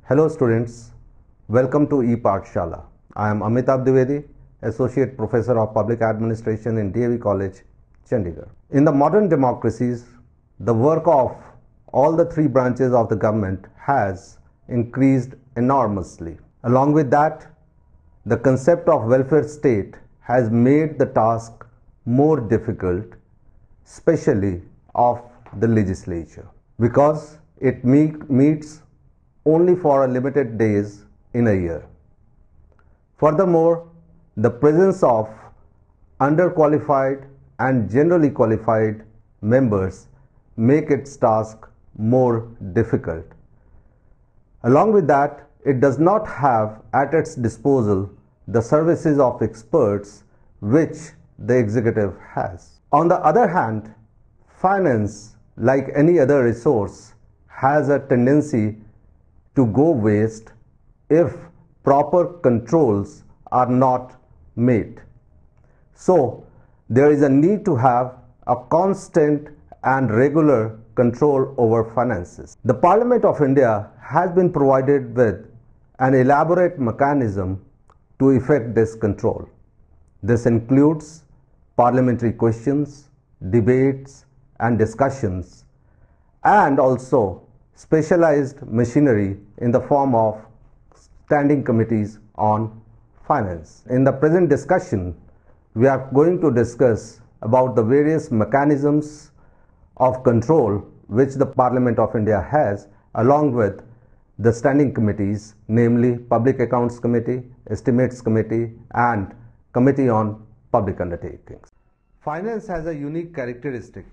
Hello students, welcome to ePathshala. I am Amitabh Dwivedi, Associate Professor of Public Administration in DAV College, Chandigarh. In the modern democracies, the work of all the three branches of the government has increased enormously. Along with that, the concept of welfare state has made the task more difficult, especially of the legislature, because it meets only for a limited days in a year. Furthermore, the presence of underqualified and generally qualified members make its task more difficult. Along with that, it does not have at its disposal the services of experts which the executive has. On the other hand, finance, like any other resource, has a tendency to go waste if proper controls are not made. So, there is a need to have a constant and regular control over finances. The Parliament of India has been provided with an elaborate mechanism to effect this control. This includes parliamentary questions, debates, and discussions, and also specialized machinery in the form of standing committees on finance. In the present discussion, we are going to discuss about the various mechanisms of control which the Parliament of India has, along with the standing committees, namely Public Accounts Committee, Estimates Committee, and Committee on Public Undertakings. Finance has a unique characteristic.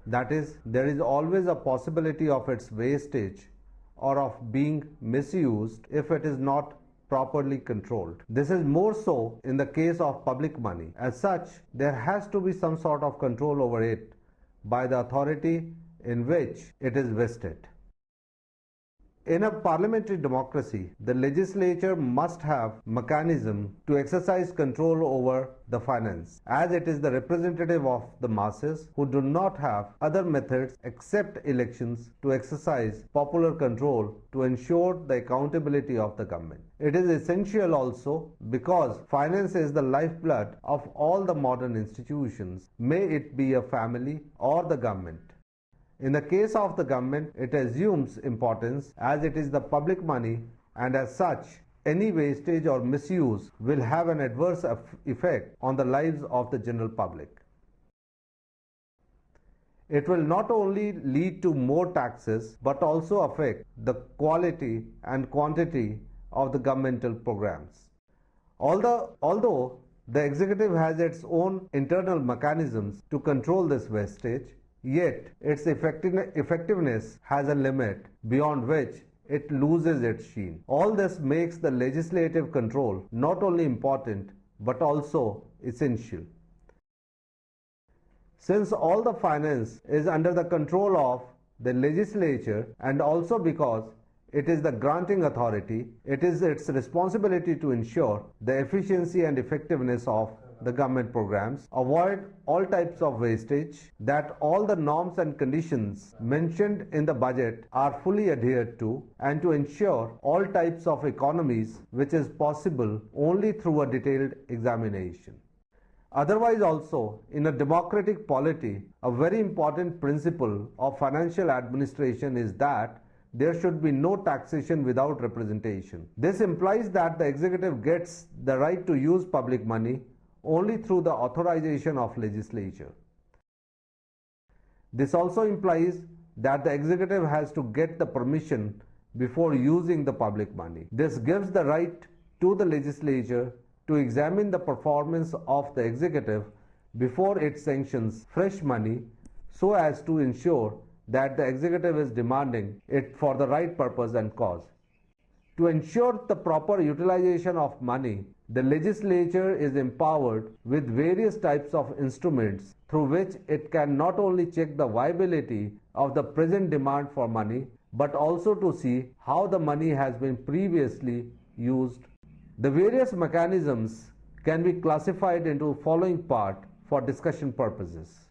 That is, there is always a possibility of its wastage or of being misused if it is not properly controlled. This is more so in the case of public money. As such, there has to be some sort of control over it by the authority in which it is vested. In a parliamentary democracy, the legislature must have mechanism to exercise control over the finance, as it is the representative of the masses who do not have other methods except elections to exercise popular control to ensure the accountability of the government. It is essential also because finance is the lifeblood of all the modern institutions, may it be a family or the government. In the case of the government, it assumes importance as it is the public money, and as such, any wastage or misuse will have an adverse effect on the lives of the general public. It will not only lead to more taxes but also affect the quality and quantity of the governmental programs. Although the executive has its own internal mechanisms to control this wastage, yet its effectiveness has a limit beyond which it loses its sheen. All this makes the legislative control not only important but also essential. Since all the finance is under the control of the legislature, and also because it is the granting authority, it is its responsibility to ensure the efficiency and effectiveness of the government programs, avoid all types of wastage, that all the norms and conditions mentioned in the budget are fully adhered to, and to ensure all types of economies which is possible only through a detailed examination. Otherwise also, in a democratic polity, a very important principle of financial administration is that there should be no taxation without representation. This implies that the executive gets the right to use public money only through the authorization of legislature. This also implies that the executive has to get the permission before using the public money. This gives the right to the legislature to examine the performance of the executive before it sanctions fresh money, so as to ensure that the executive is demanding it for the right purpose and cause. To ensure the proper utilization of money, the legislature is empowered with various types of instruments through which it can not only check the viability of the present demand for money, but also to see how the money has been previously used. The various mechanisms can be classified into the following part for discussion purposes.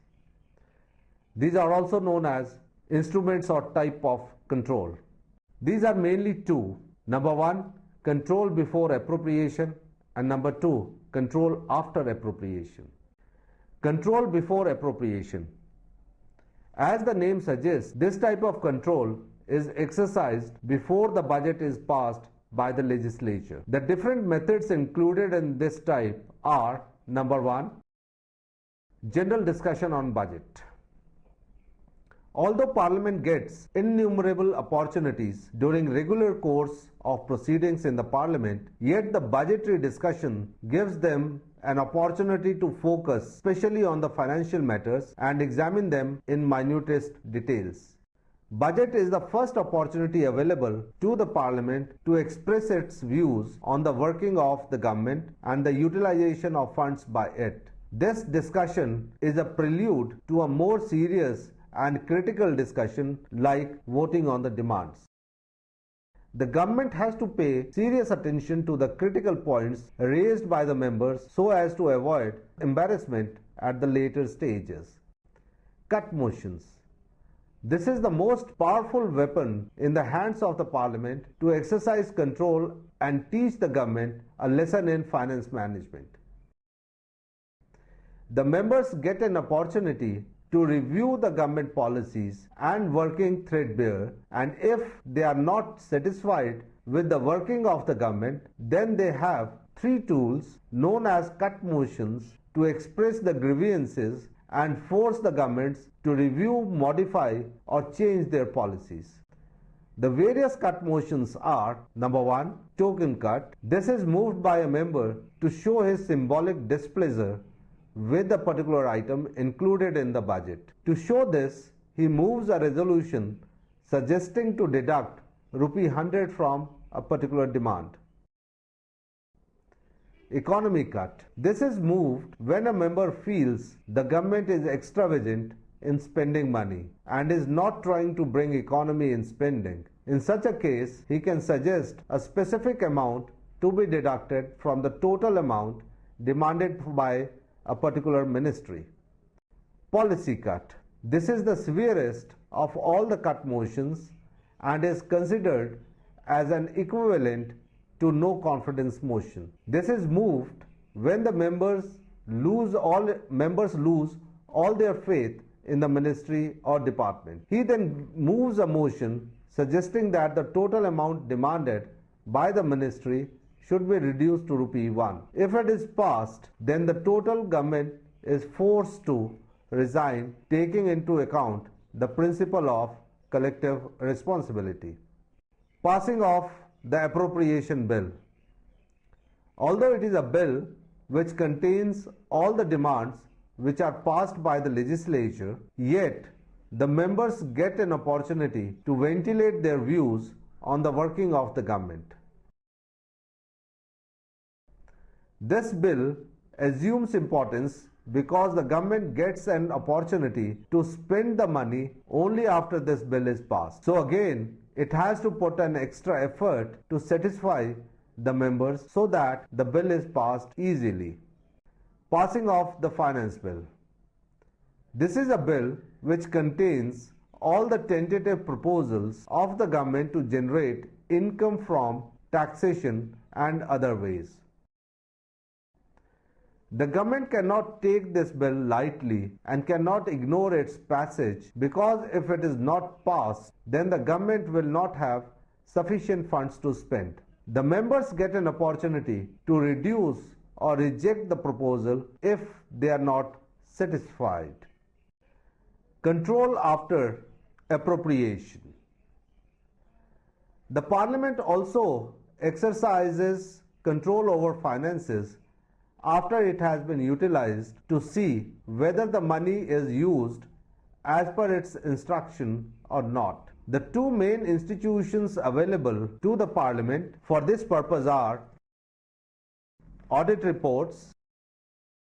These are also known as instruments or type of control. These are mainly two. Number 1, control before appropriation, and number 2, control after appropriation. Control before appropriation. As the name suggests, this type of control is exercised before the budget is passed by the legislature. The different methods included in this type are: number 1, general discussion on budget. Although Parliament gets innumerable opportunities during regular course of proceedings in the Parliament, yet the budgetary discussion gives them an opportunity to focus especially on the financial matters and examine them in minutest details. Budget is the first opportunity available to the Parliament to express its views on the working of the government and the utilization of funds by it. This discussion is a prelude to a more serious and critical discussion like voting on the demands. The government has to pay serious attention to the critical points raised by the members so as to avoid embarrassment at the later stages. Cut motions. This is the most powerful weapon in the hands of the Parliament to exercise control and teach the government a lesson in finance management. The members get an opportunity to review the government policies and working threadbare, and if they are not satisfied with the working of the government, then they have 3 tools known as cut motions to express the grievances and force the governments to review, modify or change their policies. The various cut motions are: number 1, token cut. This is moved by a member to show his symbolic displeasure with a particular item included in the budget. To show this, he moves a resolution suggesting to deduct ₹100 from a particular demand. Economy cut. This is moved when a member feels the government is extravagant in spending money and is not trying to bring economy in spending. In such a case, he can suggest a specific amount to be deducted from the total amount demanded by a particular ministry. Policy cut. This is the severest of all the cut motions and is considered as an equivalent to no confidence motion. This is moved when the members lose all their faith in the ministry or department. He then moves a motion suggesting that the total amount demanded by the ministry should be reduced to ₹1. If it is passed, then the total government is forced to resign, taking into account the principle of collective responsibility. Passing of the appropriation bill. Although it is a bill which contains all the demands which are passed by the legislature, yet the members get an opportunity to ventilate their views on the working of the government. This bill assumes importance because the government gets an opportunity to spend the money only after this bill is passed. So again, it has to put an extra effort to satisfy the members so that the bill is passed easily. Passing of the finance bill. This is a bill which contains all the tentative proposals of the government to generate income from taxation and other ways. The government cannot take this bill lightly and cannot ignore its passage, because if it is not passed, then the government will not have sufficient funds to spend. The members get an opportunity to reduce or reject the proposal if they are not satisfied. Control after appropriation. The Parliament also exercises control over finances after it has been utilized to see whether the money is used as per its instruction or not. The 2 main institutions available to the Parliament for this purpose are audit reports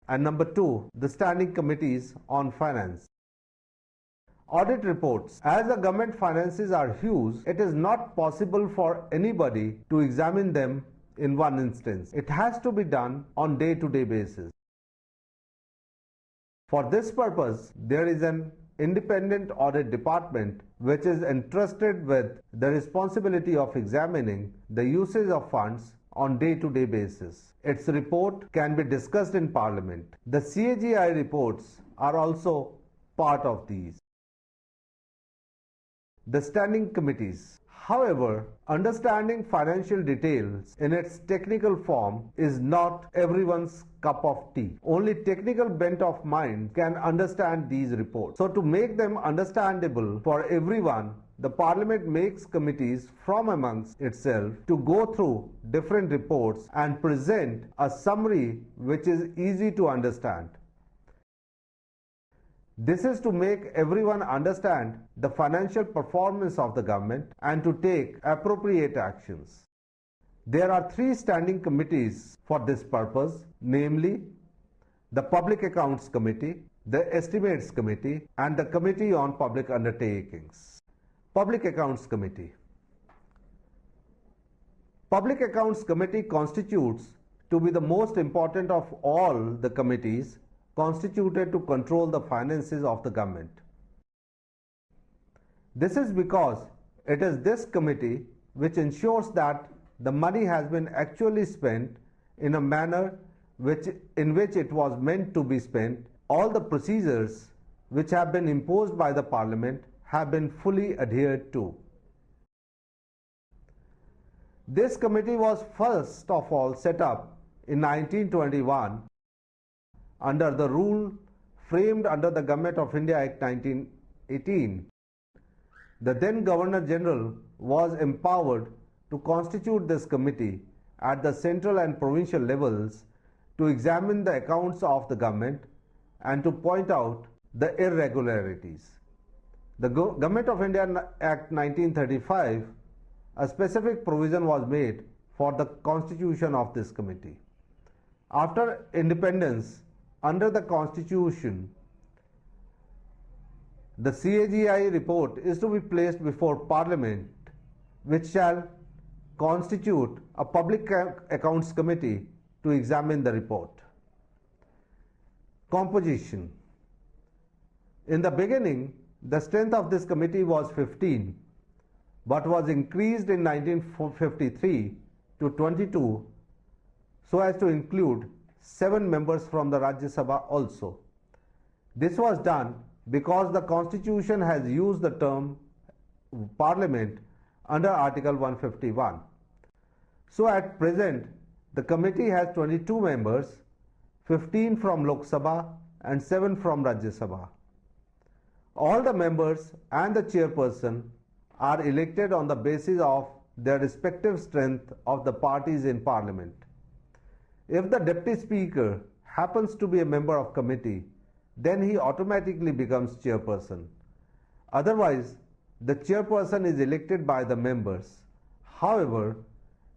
and number 2, the standing committees on finance. Audit reports. As the government finances are huge, it is not possible for anybody to examine them in one instance. It has to be done on day-to-day basis. For this purpose, there is an independent audit department which is entrusted with the responsibility of examining the usage of funds on day-to-day basis. Its report can be discussed in Parliament. The CAGI reports are also part of these. The standing committees. However, understanding financial details in its technical form is not everyone's cup of tea. Only technical bent of mind can understand these reports. So to make them understandable for everyone, the Parliament makes committees from amongst itself to go through different reports and present a summary which is easy to understand. This is to make everyone understand the financial performance of the government and to take appropriate actions. There are 3 standing committees for this purpose, namely the Public Accounts Committee, the Estimates Committee, and the Committee on Public Undertakings. Public Accounts Committee. Public Accounts Committee constitutes to be the most important of all the committees constituted to control the finances of the government. This is because it is this committee which ensures that the money has been actually spent in a manner in which it was meant to be spent. All the procedures which have been imposed by the Parliament have been fully adhered to. This committee was first of all set up in 1921 under the rule framed under the Government of India Act 1918. The then Governor General was empowered to constitute this committee at the central and provincial levels to examine the accounts of the government and to point out the irregularities. The Government of India Act 1935, a specific provision was made for the constitution of this committee. After independence, under the Constitution, the CAGI report is to be placed before Parliament, which shall constitute a Public Accounts Committee to examine the report. Composition. In the beginning, the strength of this committee was 15, but was increased in 1953 to 22 so as to include 7 members from the Rajya Sabha also. This was done because the Constitution has used the term Parliament under Article 151. So at present, the committee has 22 members, 15 from Lok Sabha and 7 from Rajya Sabha. All the members and the chairperson are elected on the basis of their respective strength of the parties in Parliament. If the Deputy Speaker happens to be a member of committee, then he automatically becomes chairperson. Otherwise, the chairperson is elected by the members. However,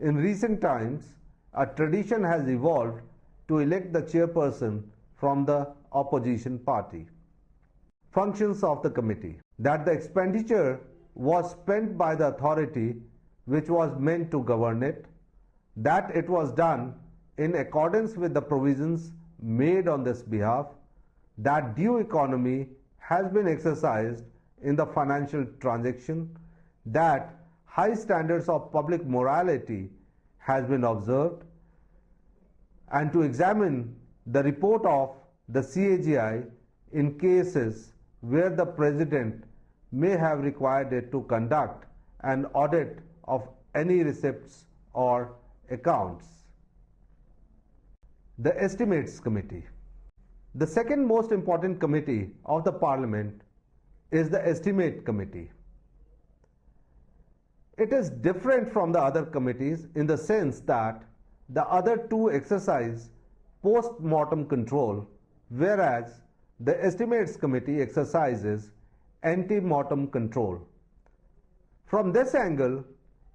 in recent times, a tradition has evolved to elect the chairperson from the opposition party. Functions of the committee. That the expenditure was spent by the authority which was meant to govern it, that it was done in accordance with the provisions made on this behalf, that due economy has been exercised in the financial transaction, that high standards of public morality has been observed, and to examine the report of the CAGI in cases where the President may have required it to conduct an audit of any receipts or accounts. The Estimates Committee. The second most important committee of the Parliament is the Estimate Committee. It is different from the other committees in the sense that the other two exercise post-mortem control, whereas the Estimates Committee exercises ante-mortem control. From this angle,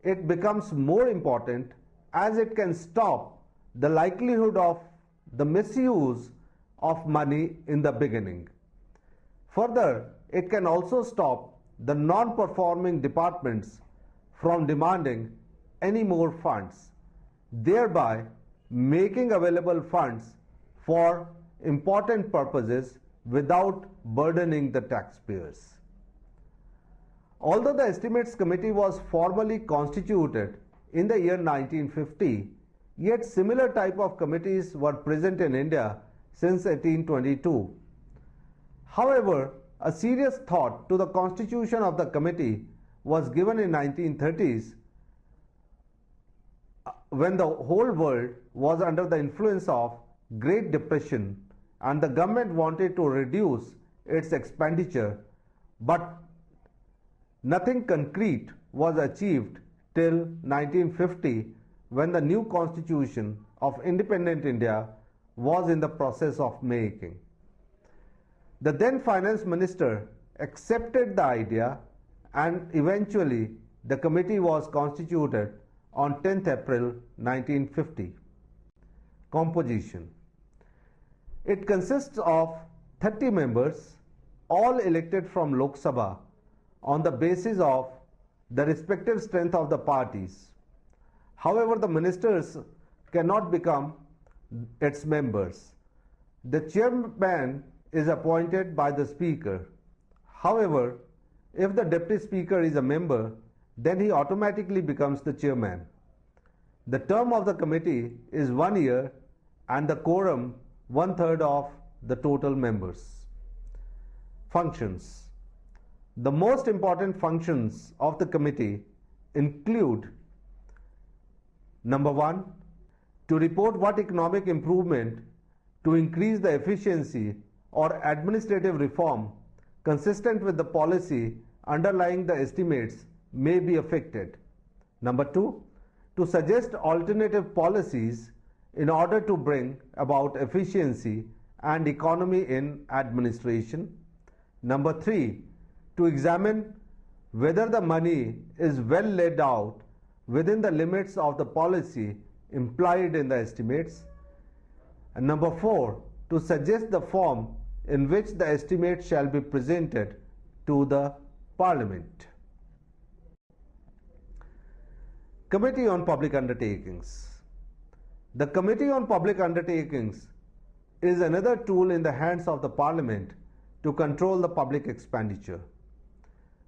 it becomes more important as it can stop the likelihood of the misuse of money in the beginning. Further, it can also stop the non-performing departments from demanding any more funds, thereby making available funds for important purposes without burdening the taxpayers. Although the Estimates Committee was formally constituted in the year 1950, yet similar type of committees were present in India since 1822. However, a serious thought to the constitution of the committee was given in 1930s when the whole world was under the influence of Great Depression and the government wanted to reduce its expenditure, but nothing concrete was achieved till 1950 when the new constitution of independent India was in the process of making. The then finance minister accepted the idea and eventually the committee was constituted on 10th April 1950. Composition. It consists of 30 members, all elected from Lok Sabha on the basis of the respective strength of the parties. However, the ministers cannot become its members. The chairman is appointed by the speaker. However, if the deputy speaker is a member, then he automatically becomes the chairman. The term of the committee is 1 year and the quorum 1/3 of the total members. Functions. The most important functions of the committee include: number 1, to report what economic improvement to increase the efficiency or administrative reform consistent with the policy underlying the estimates may be affected. Number 2, to suggest alternative policies in order to bring about efficiency and economy in administration. Number 3, to examine whether the money is well laid out within the limits of the policy implied in the estimates. And number 4, to suggest the form in which the estimate shall be presented to the Parliament. Committee on Public Undertakings. The Committee on Public Undertakings is another tool in the hands of the Parliament to control the public expenditure.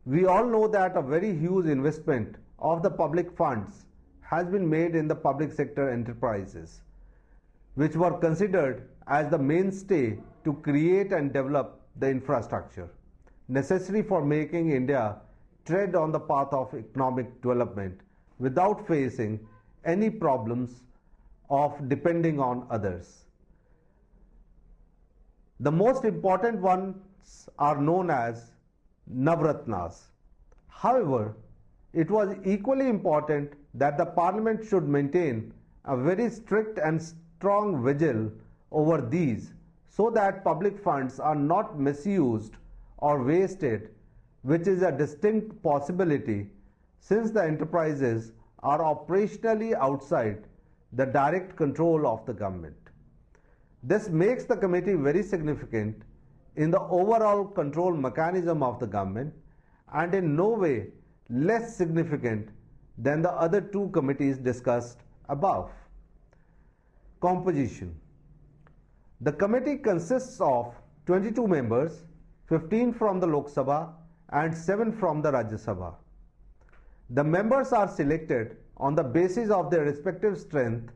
We all know that a very huge investment of the public funds has been made in the public sector enterprises, which were considered as the mainstay to create and develop the infrastructure necessary for making India tread on the path of economic development without facing any problems of depending on others. The most important ones are known as Navratnas. However, it was equally important that the Parliament should maintain a very strict and strong vigil over these so that public funds are not misused or wasted, which is a distinct possibility since the enterprises are operationally outside the direct control of the government. This makes the committee very significant in the overall control mechanism of the government and in no way less significant than the other two committees discussed above. Composition. The committee consists of 22 members, 15 from the Lok Sabha and 7 from the Rajya Sabha. The members are selected on the basis of their respective strength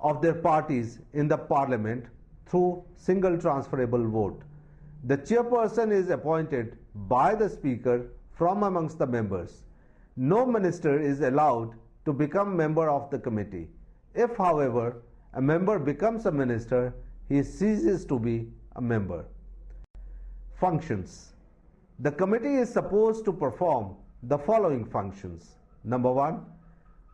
of their parties in the Parliament through single transferable vote. The chairperson is appointed by the Speaker from amongst the members. No minister is allowed to become member of the committee. If, however, a member becomes a minister, he ceases to be a member. Functions. The committee is supposed to perform the following functions. Number 1,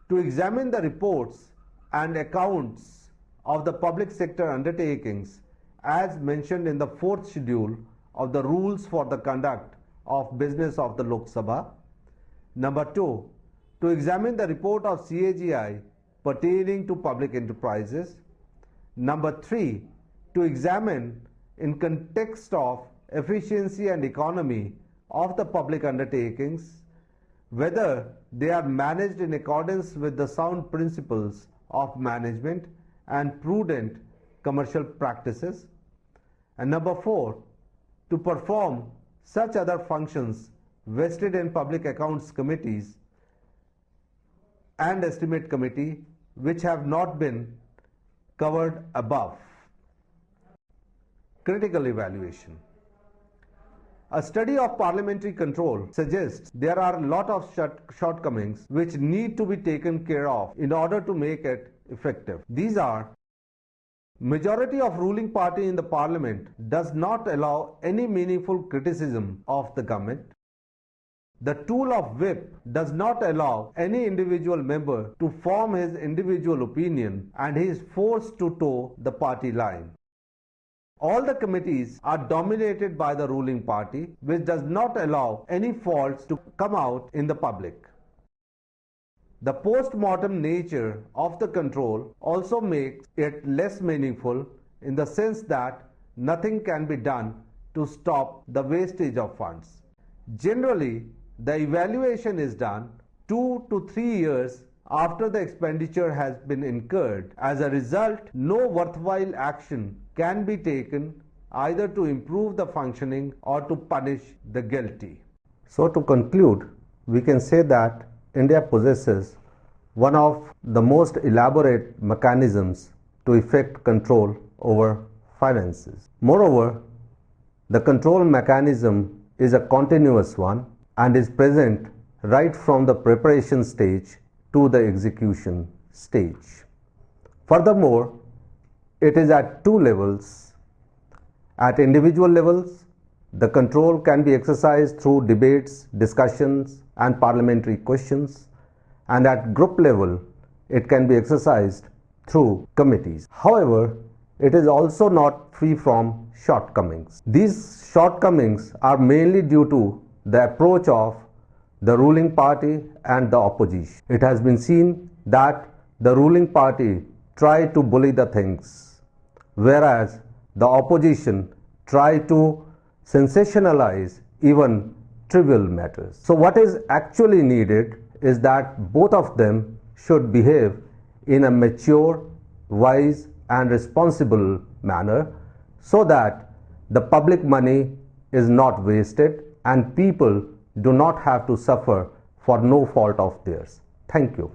to examine the reports and accounts of the public sector undertakings as mentioned in the 4th schedule of the rules for the conduct of business of the Lok Sabha. Number 2, to examine the report of CAGI pertaining to public enterprises. Number 3, to examine in context of efficiency and economy of the public undertakings whether they are managed in accordance with the sound principles of management and prudent commercial practices. And number 4, to perform such other functions vested in Public Accounts Committees and Estimate Committee which have not been covered above. Critical evaluation. A study of parliamentary control suggests there are a lot of shortcomings which need to be taken care of in order to make it effective. These are: majority of ruling party in the parliament does not allow any meaningful criticism of the government. The tool of whip does not allow any individual member to form his individual opinion and he is forced to toe the party line. All the committees are dominated by the ruling party, which does not allow any faults to come out in the public. The post-mortem nature of the control also makes it less meaningful in the sense that nothing can be done to stop the wastage of funds. Generally, the evaluation is done 2 to 3 years after the expenditure has been incurred. As a result, no worthwhile action can be taken either to improve the functioning or to punish the guilty. So to conclude, we can say that India possesses one of the most elaborate mechanisms to effect control over finances. Moreover, the control mechanism is a continuous one and is present right from the preparation stage to the execution stage. Furthermore, it is at two levels. At individual levels, the control can be exercised through debates, discussions, and parliamentary questions, and at group level, it can be exercised through committees. However, it is also not free from shortcomings. These shortcomings are mainly due to the approach of the ruling party and the opposition. It has been seen that the ruling party try to bully the things, whereas the opposition try to sensationalize even trivial matters. So what is actually needed is that both of them should behave in a mature, wise and responsible manner so that the public money is not wasted and people do not have to suffer for no fault of theirs. Thank you.